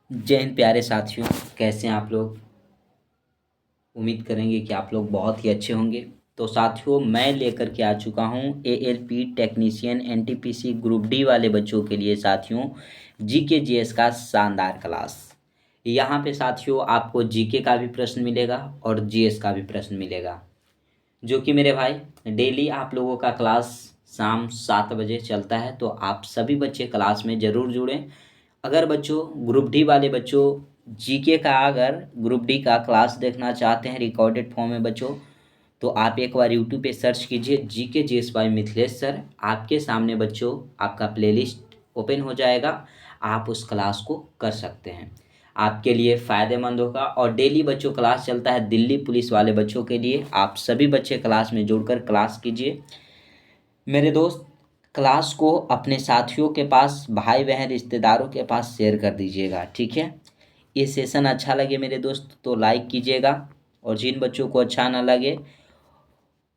जय हिंद प्यारे साथियों, कैसे हैं आप लोग। उम्मीद करेंगे कि आप लोग बहुत ही अच्छे होंगे। तो साथियों, मैं लेकर के आ चुका हूं ALP technician NTPC group D वाले बच्चों के लिए साथियों जीके जीएस का शानदार क्लास। यहाँ पे साथियों आपको जीके का भी प्रश्न मिलेगा और जीएस का भी प्रश्न मिलेगा, जो कि मेरे भाई डेली आप लोगों का क्लास शाम 7 बजे चलता है। तो आप सभी बच्चे क्लास में ज़रूर जुड़ें। अगर बच्चों ग्रुप डी वाले बच्चों जीके का अगर ग्रुप डी का क्लास देखना चाहते हैं रिकॉर्डेड फॉर्म में बच्चों, तो आप एक बार यूट्यूब पे सर्च कीजिए GK GS bye Mithilesh sir. आपके सामने बच्चों आपका प्लेलिस्ट ओपन हो जाएगा, आप उस क्लास को कर सकते हैं। आपके लिए फ़ायदेमंद होगा। और डेली बच्चों क्लास चलता है दिल्ली पुलिस वाले बच्चों के लिए। आप सभी बच्चे क्लास में जुड़कर क्लास कीजिए मेरे दोस्त। क्लास को अपने साथियों के पास, भाई बहन रिश्तेदारों के पास शेयर कर दीजिएगा, ठीक है। ये सेशन अच्छा लगे मेरे दोस्त तो लाइक कीजिएगा, और जिन बच्चों को अच्छा ना लगे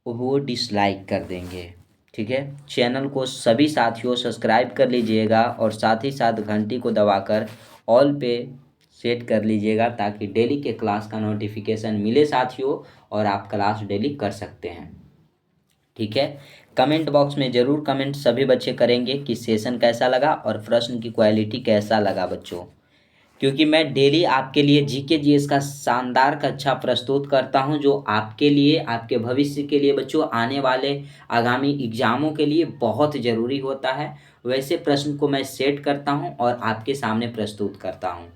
वो डिसलाइक कर देंगे, ठीक है। चैनल को सभी साथियों सब्सक्राइब कर लीजिएगा और साथ ही साथ घंटी को दबाकर ऑल पे सेट कर लीजिएगा, ताकि डेली के क्लास का नोटिफिकेशन मिले साथियों, और आप क्लास डेली कर सकते हैं, ठीक है। कमेंट बॉक्स में ज़रूर कमेंट सभी बच्चे करेंगे कि सेशन कैसा लगा और प्रश्न की क्वालिटी कैसा लगा बच्चों, क्योंकि मैं डेली आपके लिए जीके जीएस का शानदार कक्षा प्रस्तुत करता हूं, जो आपके लिए, आपके भविष्य के लिए बच्चों, आने वाले आगामी एग्जामों के लिए बहुत ज़रूरी होता है। वैसे प्रश्न को मैं सेट करता हूं और आपके सामने प्रस्तुत करता हूं।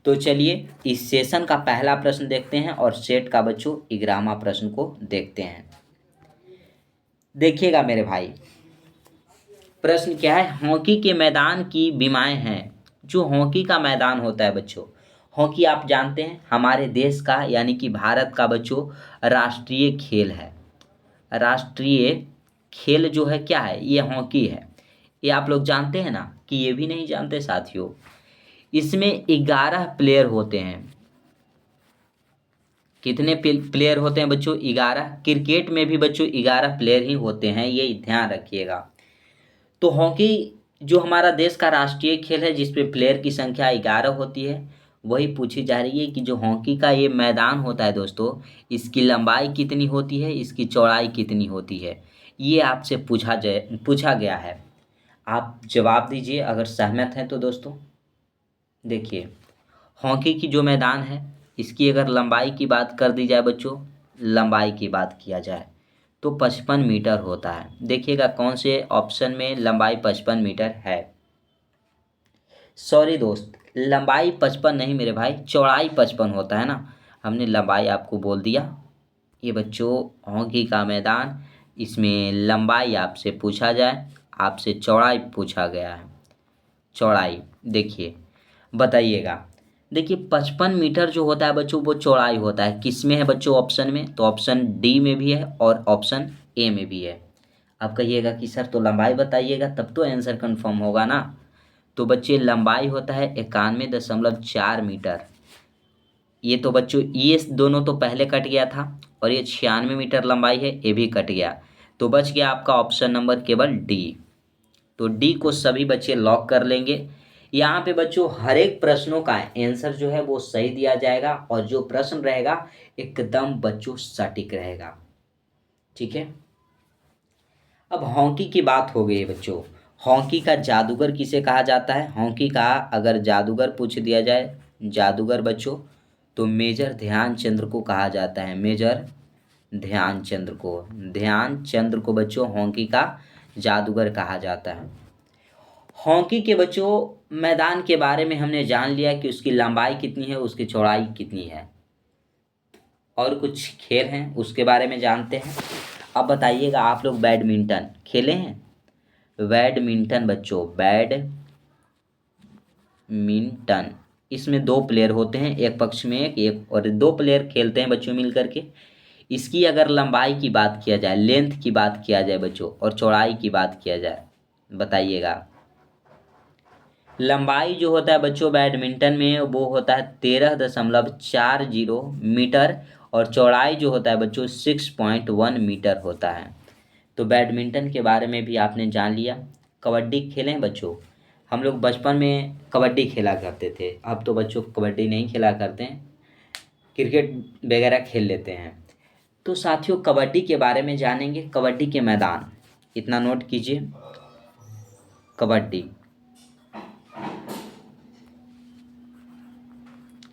तो चलिए इस सेशन का पहला प्रश्न देखते हैं और सेट का बच्चों 11वां प्रश्न को देखते हैं। देखिएगा मेरे भाई, प्रश्न क्या है। हॉकी के मैदान की बीमाएं हैं। जो हॉकी का मैदान होता है बच्चों, हॉकी आप जानते हैं हमारे देश का यानी कि भारत का बच्चों राष्ट्रीय खेल है। राष्ट्रीय खेल जो है क्या है, ये हॉकी है। ये आप लोग जानते हैं ना, कि ये भी नहीं जानते साथियों। इसमें 11 प्लेयर होते हैं। कितने प्लेयर होते हैं बच्चों? 11। क्रिकेट में भी बच्चों 11 प्लेयर ही होते हैं, ये ध्यान रखिएगा। तो हॉकी जो हमारा देश का राष्ट्रीय खेल है, जिसपे प्लेयर की संख्या 11 होती है, वही पूछी जा रही है कि जो हॉकी का ये मैदान होता है दोस्तों, इसकी लंबाई कितनी होती है, इसकी चौड़ाई कितनी होती है। ये आपसे पूछा गया है। आप जवाब दीजिए अगर सहमत हैं तो दोस्तों। देखिए, हॉकी की जो मैदान है, इसकी अगर लंबाई की बात कर दी जाए बच्चों, लंबाई की बात किया जाए तो 55 मीटर होता है। देखिएगा कौन से ऑप्शन में लंबाई 55 मीटर है। सॉरी दोस्त, लंबाई 55 नहीं मेरे भाई, चौड़ाई 55 होता है ना। हमने लंबाई आपको बोल दिया। ये बच्चों हॉकी का मैदान, इसमें लंबाई आपसे पूछा जाए, आपसे चौड़ाई पूछा गया है। चौड़ाई देखिए, बताइएगा। देखिए 55 मीटर जो होता है बच्चों, वो चौड़ाई होता है। किस में है बच्चों ऑप्शन में? तो ऑप्शन डी में भी है और ऑप्शन ए में भी है। अब कहिएगा कि सर तो लंबाई बताइएगा तब तो आंसर कंफर्म होगा ना। तो बच्चे लंबाई होता है 91.4 मीटर। ये तो बच्चों ये दोनों तो पहले कट गया था, और ये 96 मीटर लंबाई है, ये भी कट गया। तो बच गया आपका ऑप्शन नंबर केवल डी। तो डी को सभी बच्चे लॉक कर लेंगे। यहाँ पे बच्चों हर एक प्रश्नों का आंसर जो है वो सही दिया जाएगा, और जो प्रश्न रहेगा एकदम बच्चों सटीक रहेगा, ठीक है। अब हॉकी की बात हो गई है बच्चों। हॉकी का जादूगर किसे कहा जाता है? हॉकी का अगर जादूगर पूछ दिया जाए, जादूगर बच्चों, तो मेजर ध्यानचंद्र को कहा जाता है। मेजर ध्यानचंद्र को, ध्यानचंद्र को बच्चों हॉकी का जादूगर कहा जाता है। हॉकी के बच्चों मैदान के बारे में हमने जान लिया कि उसकी लंबाई कितनी है, उसकी चौड़ाई कितनी है। और कुछ खेल हैं उसके बारे में जानते हैं। अब बताइएगा, आप लोग बैडमिंटन खेले हैं? बैडमिंटन बच्चों, बैडमिंटन, इसमें 2 प्लेयर होते हैं, एक पक्ष में एक और 2 प्लेयर खेलते हैं बच्चों मिल करके। इसकी अगर लंबाई की बात किया जाए, लेंथ की बात किया जाए बच्चों, और चौड़ाई की बात किया जाए, बताइएगा। लंबाई जो होता है बच्चों बैडमिंटन में वो होता है 13.40 मीटर, और चौड़ाई जो होता है बच्चों 6.1 मीटर होता है। तो बैडमिंटन के बारे में भी आपने जान लिया। कबड्डी खेलें बच्चों? हम लोग बचपन में कबड्डी खेला करते थे, अब तो बच्चों कबड्डी नहीं खेला करते हैं, क्रिकेट वगैरह खेल लेते हैं। तो साथियों कबड्डी के बारे में जानेंगे, कबड्डी के मैदान, इतना नोट कीजिए, कबड्डी,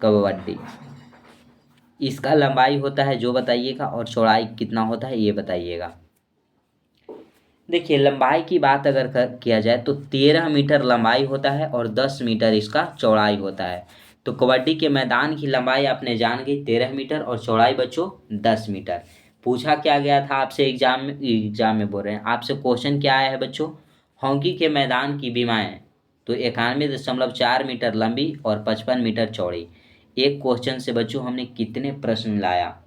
कबड्डी इसका लंबाई होता है जो बताइएगा, और चौड़ाई कितना होता है ये बताइएगा। देखिए लंबाई की बात अगर किया जाए तो 13 मीटर लंबाई होता है और 10 मीटर इसका चौड़ाई होता है। तो कबड्डी के मैदान की लंबाई आपने जान गई 13 मीटर और चौड़ाई बच्चों 10 मीटर। पूछा क्या गया था आपसे एग्जाम में बोल रहे हैं, आपसे क्वेश्चन क्या आया है बच्चों, हॉकी के मैदान की बीमाएँ तो 91.4 मीटर लंबी और 55 मीटर चौड़ी। एक क्वेश्चन से बच्चों हमने कितने प्रश्न लाया।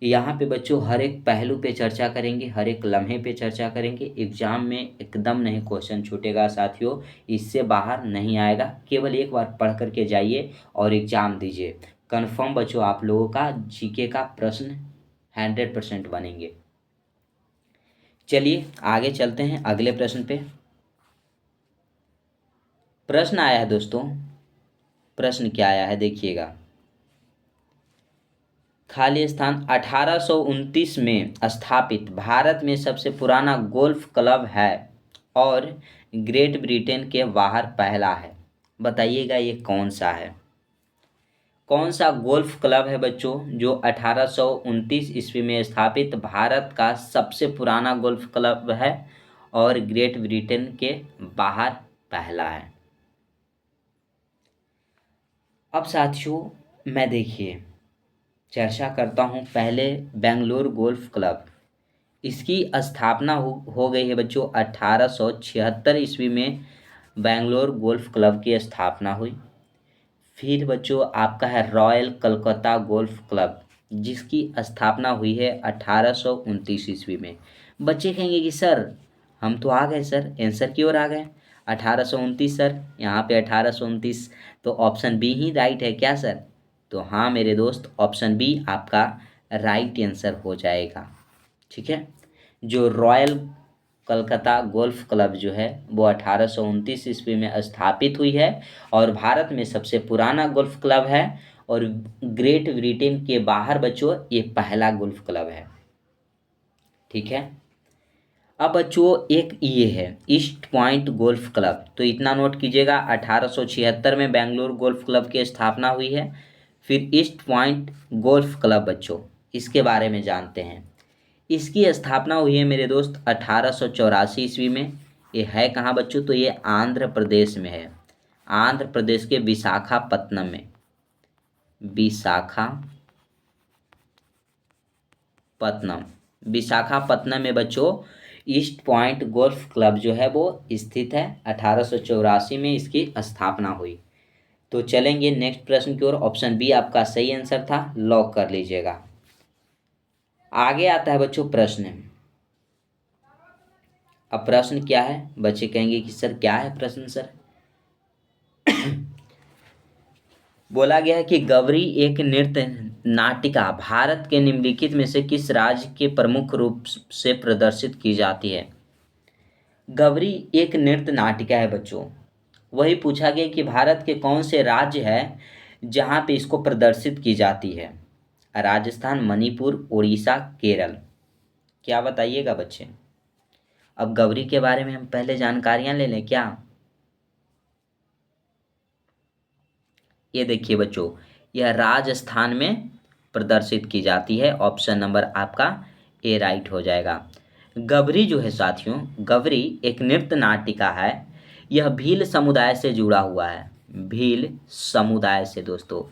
यहाँ पे बच्चों हर एक पहलू पे चर्चा करेंगे, हर एक लम्हे पे चर्चा करेंगे। एग्जाम में एकदम नहीं क्वेश्चन छूटेगा साथियों, इससे बाहर नहीं आएगा। केवल एक बार पढ़ करके जाइए और एग्जाम दीजिए, कन्फर्म बच्चों आप लोगों का जीके का प्रश्न 100% बनेंगे। चलिए आगे चलते हैं अगले प्रश्न पे। प्रश्न आया है दोस्तों, प्रश्न क्या आया है देखिएगा, खाली स्थान 1829 में स्थापित भारत में सबसे पुराना गोल्फ क्लब है और ग्रेट ब्रिटेन के बाहर पहला है। बताइएगा ये कौन सा है, कौन सा गोल्फ क्लब है बच्चों जो 1829 ईस्वी में स्थापित भारत का सबसे पुराना गोल्फ क्लब है और ग्रेट ब्रिटेन के बाहर पहला है। अब साथियों मैं देखिए चर्चा करता हूँ पहले बेंगलोर गोल्फ क्लब। इसकी स्थापना हो गई है बच्चों 1876 ईस्वी में बेंगलोर गोल्फ क्लब की स्थापना हुई। फिर बच्चों आपका है रॉयल कलकत्ता गोल्फ क्लब, जिसकी स्थापना हुई है 1829 ईस्वी में। बच्चे कहेंगे कि सर हम तो आ गए सर, आंसर की ओर आ गए, 1829 सर, यहाँ पे 1829, तो ऑप्शन बी ही राइट है क्या सर? तो हाँ मेरे दोस्त, ऑप्शन बी आपका राइट आंसर हो जाएगा। ठीक है, जो रॉयल कलकत्ता गोल्फ क्लब जो है वो 1829 ईस्वी में स्थापित हुई है और भारत में सबसे पुराना गोल्फ क्लब है और ग्रेट ब्रिटेन के बाहर बच्चों ये पहला गोल्फ क्लब है। ठीक है, अब बच्चों एक ये है ईस्ट पॉइंट गोल्फ क्लब, तो इतना नोट कीजिएगा 1876 में बेंगलोर गोल्फ क्लब की स्थापना हुई है। फिर ईस्ट पॉइंट गोल्फ क्लब बच्चों इसके बारे में जानते हैं। इसकी स्थापना हुई है मेरे दोस्त 1884 ईस्वी में। ये है कहाँ बच्चों, तो ये आंध्र प्रदेश में है, आंध्र प्रदेश के विशाखापत्तनम में, विशाखापत्तनम में बच्चों ईस्ट पॉइंट गोल्फ क्लब जो है वो स्थित है। 1884 में इसकी स्थापना हुई। तो चलेंगे नेक्स्ट प्रश्न की ओर, ऑप्शन बी आपका सही आंसर था, लॉक कर लीजिएगा। आगे आता है बच्चों प्रश्न। अब प्रश्न क्या है, बच्चे कहेंगे कि सर क्या है प्रश्न सर? बोला गया है कि गौरी एक नृत्य नाटिका भारत के निम्नलिखित में से किस राज्य के प्रमुख रूप से प्रदर्शित की जाती है। गौरी एक नृत्य नाटिका है बच्चों, वही पूछा गया कि भारत के कौन से राज्य है जहाँ पे इसको प्रदर्शित की जाती है। राजस्थान, मणिपुर, उड़ीसा, केरल, क्या बताइएगा बच्चे? अब गौरी के बारे में हम पहले जानकारियाँ ले लें क्या? ये देखिए बच्चों, यह राजस्थान में प्रदर्शित की जाती है। ऑप्शन नंबर आपका ए राइट हो जाएगा। गौरी जो है साथियों, गौरी एक नृत्य नाटिका है, यह भील समुदाय से जुड़ा हुआ है। भील समुदाय से दोस्तों,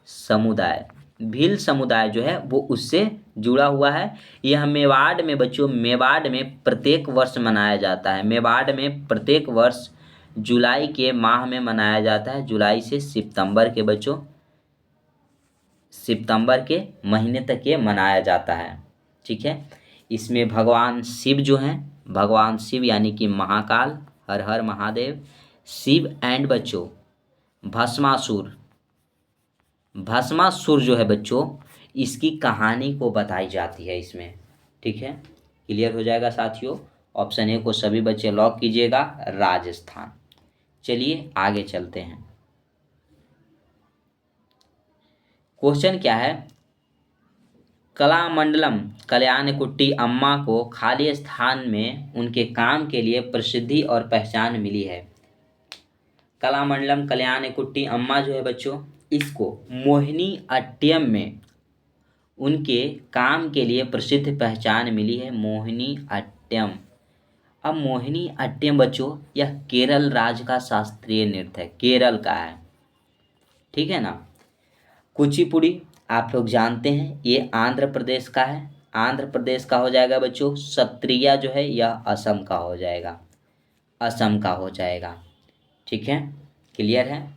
समुदाय, भील समुदाय जो है वो उससे जुड़ा हुआ है। यह मेवाड़ में बच्चों, मेवाड़ में प्रत्येक वर्ष मनाया जाता है। मेवाड़ में प्रत्येक वर्ष जुलाई के माह में मनाया जाता है, जुलाई से सितंबर के बच्चों, सितंबर के महीने तक ये मनाया जाता है। ठीक है, इसमें भगवान शिव जो हैं, भगवान शिव यानी कि महाकाल, हर हर महादेव, शिव एंड बच्चों भस्मासुर, भस्मासुर जो है बच्चों इसकी कहानी को बताई जाती है इसमें। ठीक है, क्लियर हो जाएगा साथियों। ऑप्शन ए को सभी बच्चे लॉक कीजिएगा, राजस्थान। चलिए आगे चलते हैं। क्वेश्चन क्या है, कलामंडलम कल्याणकुट्टी अम्मा को खाली स्थान में उनके काम के लिए प्रसिद्धि और पहचान मिली है। कलामंडलम कल्याणकुट्टी अम्मा जो है बच्चों, इसको मोहिनी अट्टयम में उनके काम के लिए प्रसिद्ध पहचान मिली है, मोहिनी अट्टयम। अब मोहिनी अट्टयम बच्चों, यह केरल राज्य का शास्त्रीय नृत्य है, केरल का है, ठीक है ना। कुचिपुड़ी आप लोग जानते हैं, ये आंध्र प्रदेश का है, आंध्र प्रदेश का हो जाएगा बच्चों। सत्रिया जो है यह असम का हो जाएगा, असम का हो जाएगा, ठीक है, क्लियर है।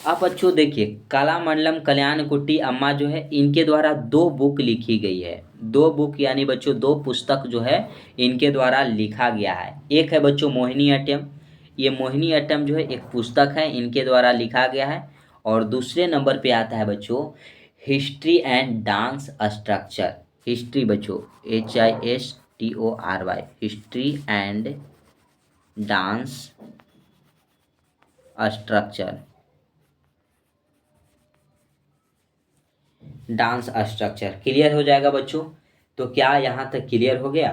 अब बच्चों देखिए, कलामंडलम कल्याणकुट्टी अम्मा जो है, इनके द्वारा 2 बुक लिखी गई है, 2 बुक यानी बच्चों 2 पुस्तक जो है इनके द्वारा लिखा गया है। एक है बच्चों मोहिनी अट्टयम, ये मोहिनी अट्टयम जो है एक पुस्तक है, इनके द्वारा लिखा गया है। और दूसरे नंबर पे आता है बच्चों history and dance structure, history बच्चों HISTORY, history and dance structure, dance structure, clear हो जाएगा बच्चों। तो क्या यहाँ तक क्लियर हो गया।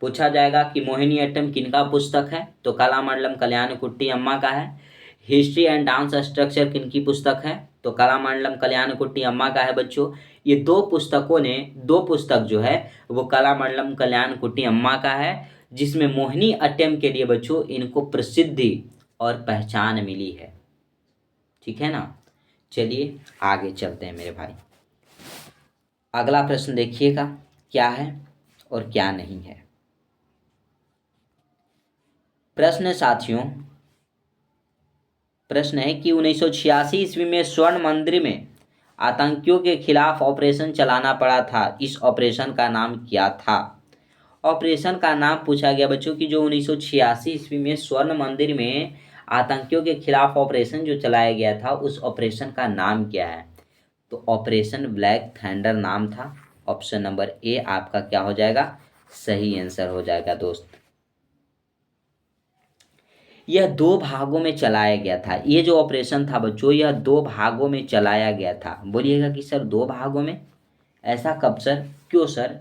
पूछा जाएगा कि मोहिनी अट्टम किनका पुस्तक है, तो कलामंडलम कल्याणकुट्टी अम्मा का है। हिस्ट्री एंड डांस स्ट्रक्चर किनकी पुस्तक है, तो कलामंडलम कल्याणकुट्टी अम्मा का है बच्चों। ये 2 पुस्तकों ने 2 पुस्तक जो है वो कलामंडलम कल्याणकुट्टी अम्मा का है, जिसमें मोहिनी अट्टम के लिए बच्चों इनको प्रसिद्धि और पहचान मिली है, ठीक है ना। चलिए आगे चलते हैं मेरे भाई। अगला प्रश्न देखिएगा क्या है और क्या नहीं है। प्रश्न है साथियों, प्रश्न है कि 1986 ईस्वी में स्वर्ण मंदिर में आतंकियों के खिलाफ ऑपरेशन चलाना पड़ा था, इस ऑपरेशन का नाम क्या था। ऑपरेशन का नाम पूछा गया बच्चों कि जो 1986 ईस्वी में स्वर्ण मंदिर में आतंकियों के खिलाफ ऑपरेशन जो चलाया गया था, उस ऑपरेशन का नाम क्या है। तो ऑपरेशन ब्लैक थंडर नाम था। ऑप्शन नंबर ए आपका क्या हो जाएगा, सही आंसर हो जाएगा दोस्त। यह 2 भागों में चलाया गया था, ये जो ऑपरेशन था बच्चों यह 2 भागों में चलाया गया था। बोलिएगा कि सर 2 भागों में, ऐसा कब सर, क्यों सर।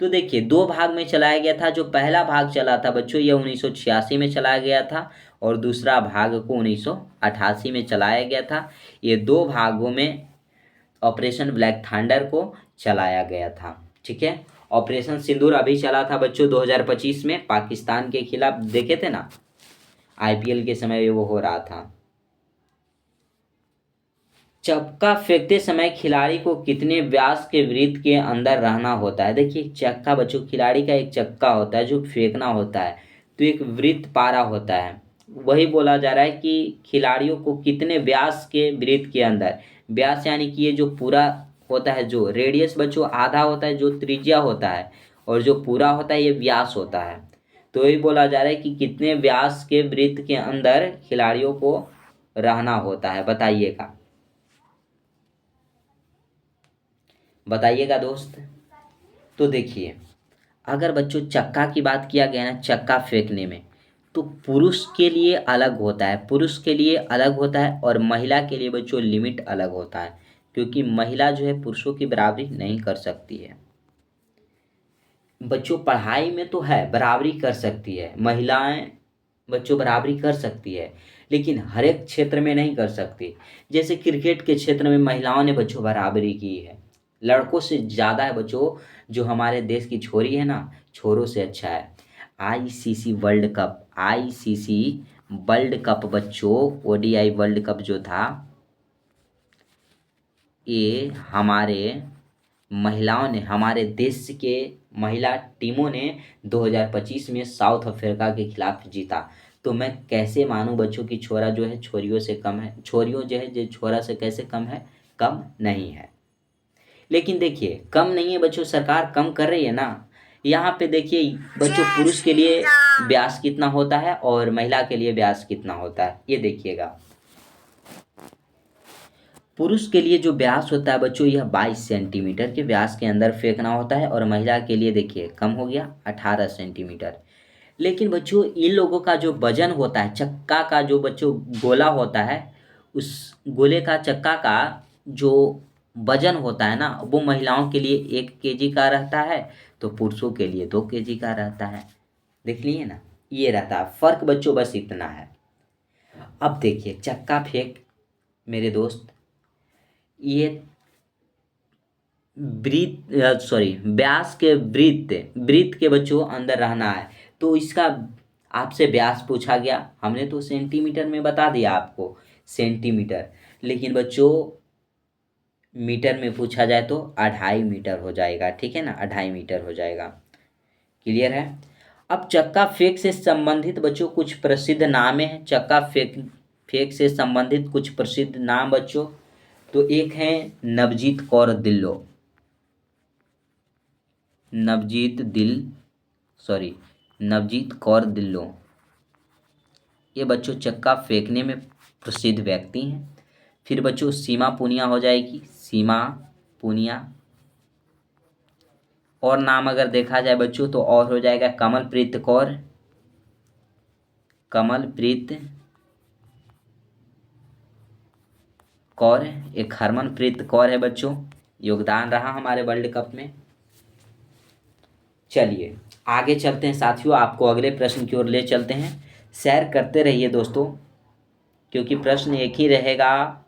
तो देखिए 2 भाग में चलाया गया था। जो पहला भाग चला था बच्चों यह 1986 में चलाया गया था, और दूसरा भाग को 1988 में चलाया गया था। ये 2 भागों में ऑपरेशन ब्लैक थंडर को चलाया गया था, ठीक है। ऑपरेशन सिंदूर अभी चला था बच्चों 2025 में, पाकिस्तान के खिलाफ, देखे थे ना IPL के समय वो हो रहा था। चक्का फेंकते समय खिलाड़ी को कितने व्यास के वृत्त के अंदर रहना होता है। देखिए चक्का बच्चों, खिलाड़ी का एक चक्का होता है जो फेंकना होता है, तो एक वृत्त पारा होता है। वही बोला जा रहा है कि खिलाड़ियों को कितने व्यास के वृत्त के अंदर, व्यास यानी कि ये जो पूरा होता है, जो रेडियस बच्चों आधा होता है, जो त्रिज्या होता है, और जो पूरा होता है ये व्यास होता है। तो यही बोला जा रहा है कि कितने व्यास के वृत्त के अंदर खिलाड़ियों को रहना होता है, बताइएगा, बताइएगा दोस्त। तो देखिए अगर बच्चों चक्का की बात किया गया ना, चक्का फेंकने में, तो पुरुष के लिए अलग होता है, पुरुष के लिए अलग होता है, और महिला के लिए बच्चों लिमिट अलग होता है, क्योंकि महिला जो है पुरुषों की बराबरी नहीं कर सकती है। बच्चों पढ़ाई में तो है बराबरी कर सकती है महिलाएं, बच्चों बराबरी कर सकती है, लेकिन हर एक क्षेत्र में नहीं कर सकती। जैसे क्रिकेट के क्षेत्र में महिलाओं ने बच्चों बराबरी की है, लड़कों से ज़्यादा है बच्चों। जो हमारे देश की छोरी है ना, छोरों से अच्छा है। ICC world cup, ICC world cup बच्चों, ODI वर्ल्ड कप जो था, ये हमारे महिलाओं ने, हमारे देश के महिला टीमों ने 2025 में साउथ अफ्रीका के खिलाफ जीता। तो मैं कैसे मानूं बच्चों की छोरा जो है छोरियों से कम है, छोरियों जो है जो छोरा से कैसे कम है, कम नहीं है। लेकिन देखिए कम नहीं है बच्चों, सरकार कम कर रही है ना। यहाँ पे देखिए बच्चों पुरुष के लिए व्यास कितना होता है और महिला के लिए व्यास कितना होता है, ये देखिएगा। पुरुष के लिए जो व्यास होता है बच्चों यह 22 सेंटीमीटर के व्यास के अंदर फेंकना होता है, और महिला के लिए देखिए कम हो गया 18 सेंटीमीटर। लेकिन बच्चों इन लोगों का जो वजन होता है, चक्का का जो बच्चों गोला होता है, उस गोले का चक्का का जो वजन होता है ना, वो महिलाओं के लिए 1 केजी का रहता है, तो पुरुषों के लिए 2 केजी का रहता है। देख लिए ना, ये रहता है फर्क बच्चों, बस इतना है। अब देखिए चक्का फेंक मेरे दोस्त, ये व्यास के वृत्त के बच्चों अंदर रहना है, तो इसका आपसे व्यास पूछा गया, हमने तो सेंटीमीटर में बता दिया आपको, सेंटीमीटर। लेकिन बच्चों मीटर में पूछा जाए तो 2.5 मीटर हो जाएगा, ठीक है ना, 2.5 मीटर हो जाएगा। क्लियर है। अब चक्का फेंक से संबंधित बच्चों कुछ प्रसिद्ध नाम हैं, चक्का फेंक फेंक से संबंधित कुछ प्रसिद्ध नाम बच्चों, तो एक है नवजीत कौर ढिल्लों, नवजीत कौर ढिल्लों, ये बच्चों चक्का फेंकने में प्रसिद्ध व्यक्ति हैं। फिर बच्चों सीमा पूनिया हो जाएगी, सीमा पूनिया। और नाम अगर देखा जाए बच्चों तो और हो जाएगा कमलप्रीत कौर, एक हरमनप्रीत कौर है बच्चों, योगदान रहा हमारे वर्ल्ड कप में। चलिए आगे चलते हैं साथियों, आपको अगले प्रश्न की ओर ले चलते हैं। शेयर करते रहिए दोस्तों, क्योंकि प्रश्न एक ही रहेगा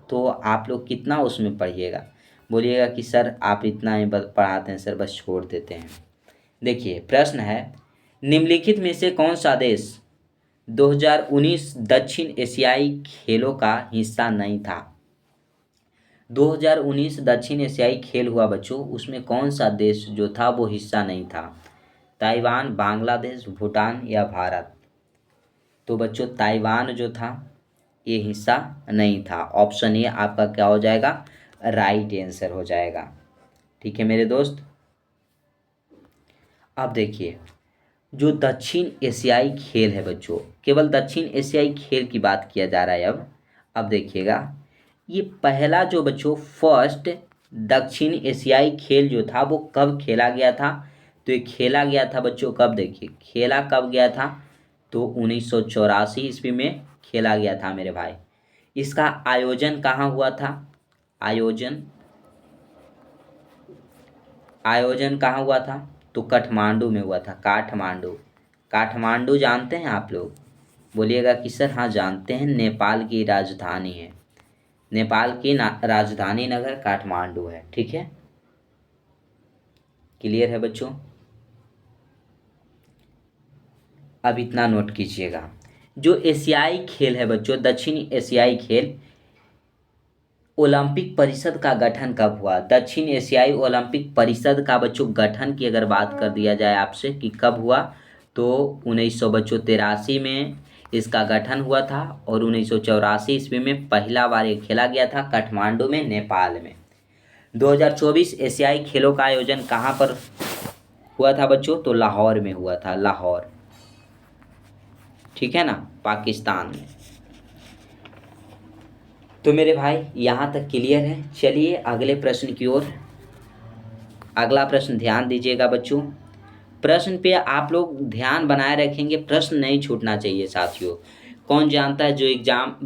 तो आप लोग कितना उसमें पढ़िएगा, बोलिएगा कि सर आप इतना ही पढ़ाते हैं सर, बस छोड़ देते हैं। देखिए प्रश्न है, निम्नलिखित में से कौन सा देश 2019 दक्षिण एशियाई खेलों का हिस्सा नहीं था? 2019 दक्षिण एशियाई खेल हुआ बच्चों, उसमें कौन सा देश जो था वो हिस्सा नहीं था? ताइवान, बांग्लादेश, भूटान या भारत? तो बच्चों ताइवान जो था ये हिस्सा नहीं था। ऑप्शन ए आपका क्या हो जाएगा, राइट आंसर हो जाएगा। ठीक है मेरे दोस्त। अब देखिए जो दक्षिण एशियाई खेल है बच्चों, केवल दक्षिण एशियाई खेल की बात किया जा रहा है अब देखिएगा, ये पहला जो बच्चों फर्स्ट दक्षिण एशियाई खेल जो था वो कब खेला गया था? तो ये खेला गया था बच्चों कब, देखिए खेला कब गया था, तो 1984 ईस्वी में खेला गया था मेरे भाई। इसका आयोजन कहाँ हुआ था? आयोजन कहाँ हुआ था? तो काठमांडू में हुआ था, काठमांडू जानते हैं आप लोग? बोलिएगा कि सर हाँ जानते हैं, नेपाल की राजधानी है, नेपाल की राजधानी नगर काठमांडू है। ठीक है, क्लियर है बच्चों? अब इतना नोट कीजिएगा, जो एशियाई खेल है बच्चों, दक्षिण एशियाई खेल, ओलंपिक परिषद का गठन कब हुआ? दक्षिण एशियाई ओलंपिक परिषद का बच्चों गठन की अगर बात कर दिया जाए आपसे कि कब हुआ, तो 1983 में इसका गठन हुआ था, और 1984 ईस्वी में पहला बार ये खेला गया था काठमांडू में, नेपाल में। 2024 एशियाई खेलों का आयोजन कहाँ पर हुआ था बच्चों? तो लाहौर में हुआ था, लाहौर, ठीक है ना, पाकिस्तान में। तो मेरे भाई यहाँ तक क्लियर है। चलिए अगले प्रश्न की ओर, अगला प्रश्न ध्यान दीजिएगा बच्चों, प्रश्न पे आप लोग ध्यान बनाए रखेंगे, प्रश्न नहीं छूटना चाहिए साथियों। कौन जानता है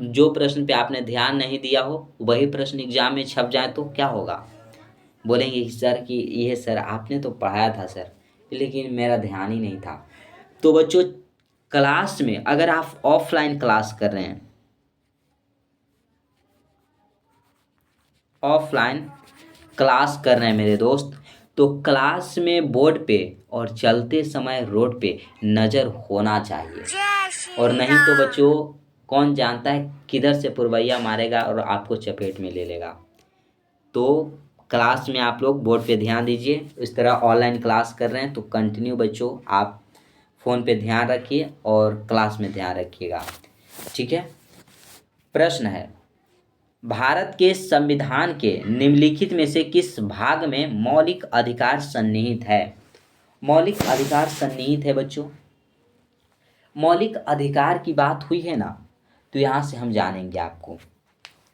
जो प्रश्न पे आपने ध्यान नहीं दिया हो वही प्रश्न एग्जाम में छप जाए तो क्या होगा? बोलेंगे कि सर कि ये सर आपने तो पढ़ाया था सर, लेकिन मेरा ध्यान ही नहीं था। तो बच्चों क्लास में अगर आप ऑफलाइन क्लास कर रहे हैं, मेरे दोस्त, तो क्लास में बोर्ड पे और चलते समय रोड पे नज़र होना चाहिए, और नहीं तो बच्चों कौन जानता है किधर से पुरवैया मारेगा और आपको चपेट में ले लेगा। तो क्लास में आप लोग बोर्ड पे ध्यान दीजिए। इस तरह ऑनलाइन क्लास कर रहे हैं तो कंटिन्यू बच्चों आप फ़ोन पे ध्यान रखिए और क्लास में ध्यान रखिएगा, ठीक है। प्रश्न है, भारत के संविधान के निम्नलिखित में से किस भाग में मौलिक अधिकार सन्निहित है? मौलिक अधिकार सन्निहित है बच्चों। मौलिक अधिकार की बात हुई है ना, तो यहाँ से हम जानेंगे आपको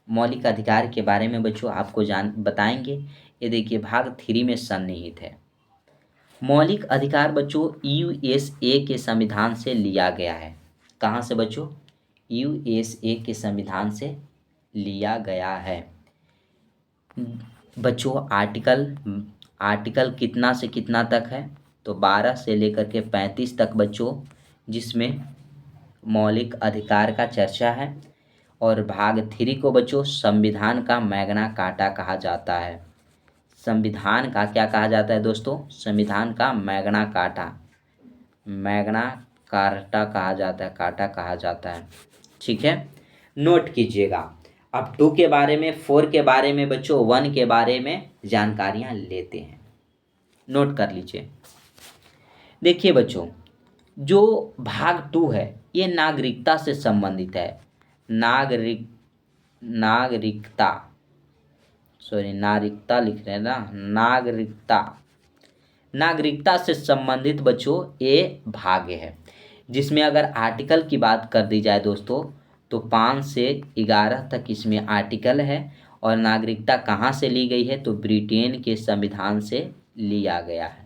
मौलिक अधिकार के बारे में बच्चों, आपको बताएंगे। ये देखिए भाग 3 में सन्निहित है। मौलिक अधिकार बच्चों यूएसए के संविधान से लिया गया है। कहाँ से बच्चों? यूएसए के संविधान से लिया गया है। बच्चों आर्टिकल कितना से कितना तक है? तो 12 से लेकर के 35 तक बच्चों, जिसमें मौलिक अधिकार का चर्चा है। और भाग 3 को बच्चों संविधान का मैग्ना कार्टा कहा जाता है। संविधान का क्या कहा जाता है दोस्तों? संविधान का मैग्ना कार्टा कहा जाता है, कार्टा कहा जाता है। ठीक है, नोट कीजिएगा। अब 2 के बारे में, 4 के बारे में बच्चों, 1 के बारे में जानकारियां लेते हैं। नोट कर लीजिए। देखिए बच्चों, जो भाग 2 है ये नागरिकता से संबंधित है। नागरिकता लिख रहे हैं ना, नागरिकता से संबंधित बच्चों ये भाग है, जिसमें अगर आर्टिकल की बात कर दी जाए दोस्तों तो 5 से 11 तक इसमें आर्टिकल है। और नागरिकता कहाँ से ली गई है? तो ब्रिटेन के संविधान से लिया गया है।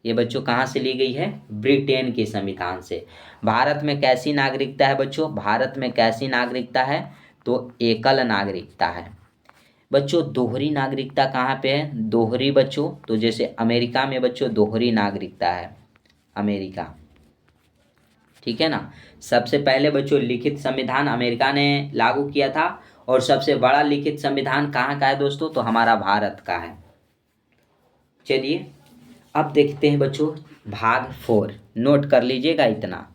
ये बच्चों कहाँ से ली गई है? ब्रिटेन के संविधान से। भारत में कैसी नागरिकता है बच्चों? भारत में कैसी नागरिकता है? तो एकल नागरिकता है। बच्चों दोहरी नागरिकता कहाँ पे है? दोहरी बच्चों, तो जैसे अमेरिका में बच्चों दोहरी नागरिकता है, अमेरिका। ठीक है ना। सबसे पहले बच्चों लिखित संविधान अमेरिका ने लागू किया था, और सबसे बड़ा लिखित संविधान कहाँ का है दोस्तों? तो हमारा भारत का है। चलिए अब देखते हैं बच्चों भाग 4। नोट कर लीजिएगा इतना।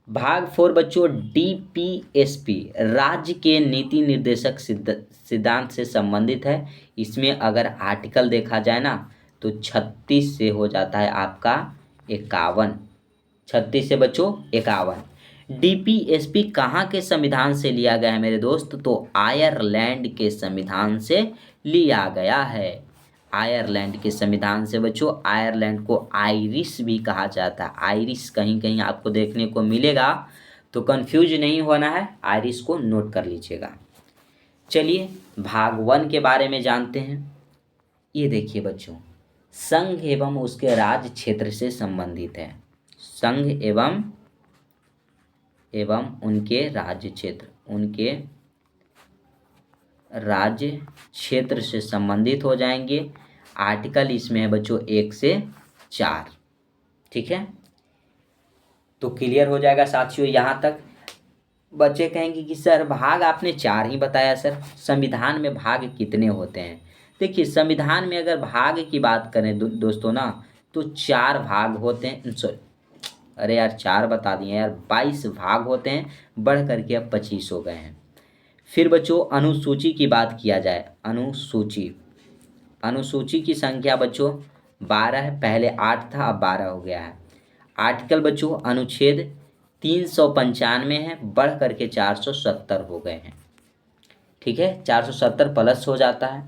भाग 4 बच्चों डीपीएसपी राज्य के नीति निर्देशक सिद्धांत से संबंधित है। इसमें अगर आर्टिकल देखा जाए ना तो 36 से हो जाता है आपका 51। 36 से बच्चों 51। डीपीएसपी कहाँ के संविधान से लिया गया है मेरे दोस्त? तो आयरलैंड के संविधान से लिया गया है। आयरलैंड के संविधान से बच्चों। आयरलैंड को आयरिश भी कहा जाता है। आयरिश कहीं कहीं आपको देखने को मिलेगा, तो कंफ्यूज नहीं होना है, आयरिश को नोट कर लीजिएगा। चलिए भाग 1 के बारे में जानते हैं। ये देखिए बच्चों, संघ एवं उसके राज्य क्षेत्र से संबंधित है। संघ एवं उनके राज्य क्षेत्र, उनके राज्य क्षेत्र से संबंधित हो जाएंगे। आर्टिकल इसमें है बच्चों 1 से 4। ठीक है, तो क्लियर हो जाएगा साथियों यहाँ तक। बच्चे कहेंगे कि सर भाग आपने 4 ही बताया, सर संविधान में भाग कितने होते हैं? देखिए संविधान में अगर भाग की बात करें दोस्तों ना, तो 4 भाग होते हैं। सॉरी, अरे यार 4 बता दिए यार, 22 भाग होते हैं, बढ़ करके अब 25 हो गए हैं। फिर बच्चों अनुसूची की बात किया जाए, अनुसूची की संख्या बच्चों 12 है। पहले 8 था, अब 12 हो गया है। आर्टिकल बच्चों अनुच्छेद 395 है, बढ़ करके 470 हो गए हैं। ठीक है, 470 प्लस हो जाता है।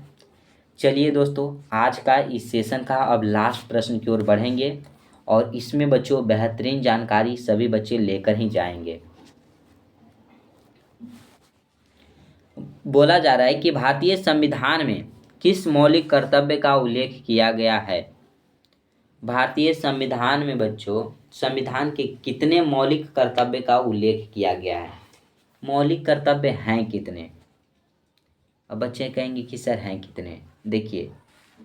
चलिए दोस्तों आज का इस सेशन का अब लास्ट प्रश्न की ओर बढ़ेंगे, और इसमें बच्चों बेहतरीन जानकारी सभी बच्चे लेकर ही जाएंगे। बोला जा रहा है कि भारतीय संविधान में किस मौलिक कर्तव्य का उल्लेख किया गया है? भारतीय संविधान में बच्चों संविधान के कितने मौलिक कर्तव्य का उल्लेख किया गया है? मौलिक कर्तव्य हैं कितने? अब बच्चे कहेंगे कि सर हैं कितने? देखिए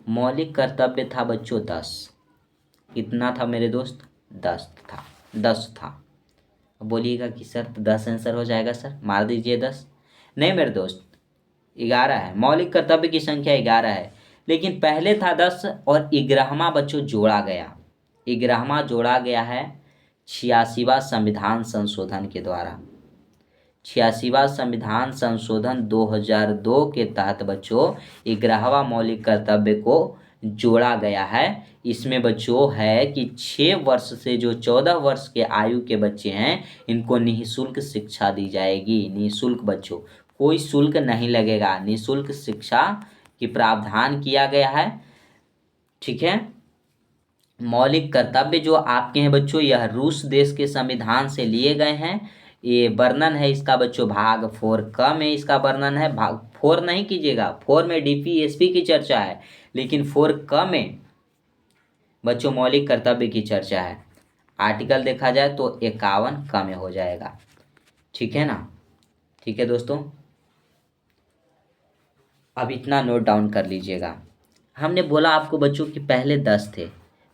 मौलिक कर्तव्य था बच्चों 10। कितना था मेरे दोस्त? 10 था। अब बोलिएगा कि सर तो 10 आंसर हो जाएगा, सर मार दीजिए 10। नहीं मेरे दोस्त, 11 है। मौलिक कर्तव्य की संख्या 11 है, लेकिन पहले था 10 और 11वां बच्चों जोड़ा गया। 11वां जोड़ा गया है 86वां संविधान संशोधन के द्वारा। 86वां संविधान संशोधन 2002 के तहत बच्चों 11वां मौलिक कर्तव्य को जोड़ा गया है। इसमें बच्चों है कि 6 वर्ष से जो 14 वर्ष के आयु के बच्चे हैं इनको निःशुल्क शिक्षा दी जाएगी। निःशुल्क बच्चों, कोई शुल्क नहीं लगेगा, निःशुल्क शिक्षा की प्रावधान किया गया है। ठीक है, मौलिक कर्तव्य जो आपके हैं बच्चों यह रूस देश के संविधान से लिए गए हैं। ये वर्णन है इसका बच्चों भाग 4 क में इसका वर्णन है। भाग 4 नहीं कीजिएगा, 4 में डीपीएसपी की चर्चा है, लेकिन 4 क में बच्चों मौलिक कर्तव्य की चर्चा है। आर्टिकल देखा जाए तो 51 कम हो जाएगा। ठीक है ना? ठीक है दोस्तों, अब इतना नोट डाउन कर लीजिएगा। हमने बोला आपको बच्चों कि पहले 10 थे,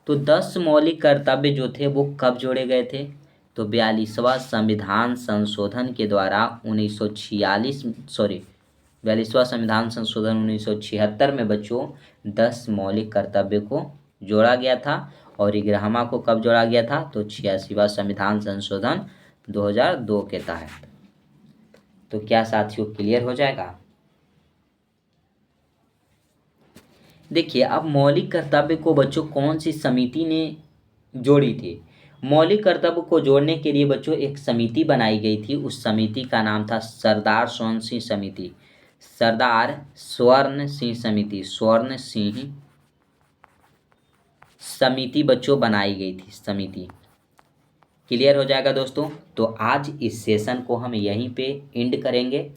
तो 10 मौलिक कर्तव्य जो थे वो कब जोड़े गए थे? तो 42वां संविधान संशोधन के द्वारा 42वां संविधान संशोधन 1976 में बच्चों 10 मौलिक कर्तव्य को जोड़ा गया था। और 11वां को कब जोड़ा गया था? तो 86वां संविधान संशोधन 2002 के तहत। तो क्या साथियों क्लियर हो जाएगा? देखिए, अब मौलिक कर्तव्य को बच्चों कौन सी समिति ने जोड़ी थी? मौलिक कर्तव्य को जोड़ने के लिए बच्चों एक समिति बनाई गई थी। उस समिति का नाम था सरदार स्वर्ण सिंह समिति। सरदार स्वर्ण सिंह समिति, स्वर्ण सिंह समिति बच्चों बनाई गई थी समिति। क्लियर हो जाएगा दोस्तों? तो आज इस सेशन को हम यहीं पे एंड करेंगे।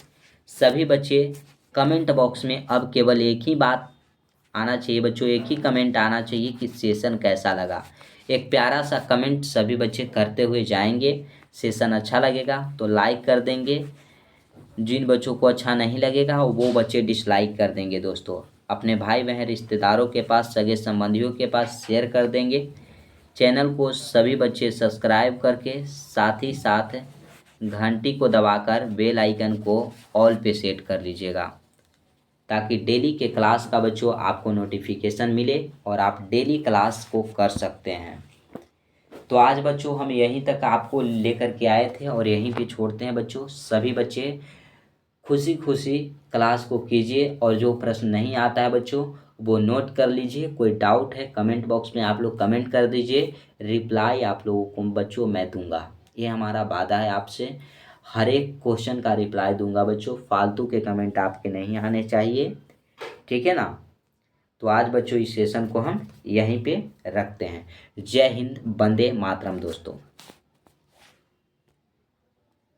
सभी बच्चे कमेंट बॉक्स में अब केवल एक ही बात आना चाहिए बच्चों, एक ही कमेंट आना चाहिए कि सेशन कैसा लगा। एक प्यारा सा कमेंट सभी बच्चे करते हुए जाएंगे। सेशन अच्छा लगेगा तो लाइक कर देंगे, जिन बच्चों को अच्छा नहीं लगेगा वो बच्चे डिसलाइक कर देंगे। दोस्तों अपने भाई बहन रिश्तेदारों के पास, सगे संबंधियों के पास शेयर कर देंगे। चैनल को सभी बच्चे सब्सक्राइब करके साथ ही साथ घंटी को दबाकर बेल आइकन को ऑल पे सेट कर लीजिएगा, ताकि डेली के क्लास का बच्चों आपको नोटिफिकेशन मिले और आप डेली क्लास को कर सकते हैं। तो आज बच्चों हम यहीं तक आपको लेकर के आए थे और यहीं पे छोड़ते हैं बच्चों। सभी बच्चे खुशी खुशी क्लास को कीजिए और जो प्रश्न नहीं आता है बच्चों वो नोट कर लीजिए। कोई डाउट है कमेंट बॉक्स में आप लोग कमेंट कर दीजिए, रिप्लाई आप लोगों को बच्चों मैं दूंगा। ये हमारा वादा है आपसे, हर एक क्वेश्चन का रिप्लाई दूंगा बच्चों। फालतू के कमेंट आपके नहीं आने चाहिए। ठीक है ना? तो आज बच्चों इस सेशन को हम यहीं पे रखते हैं। जय हिंद, वंदे मातरम दोस्तों।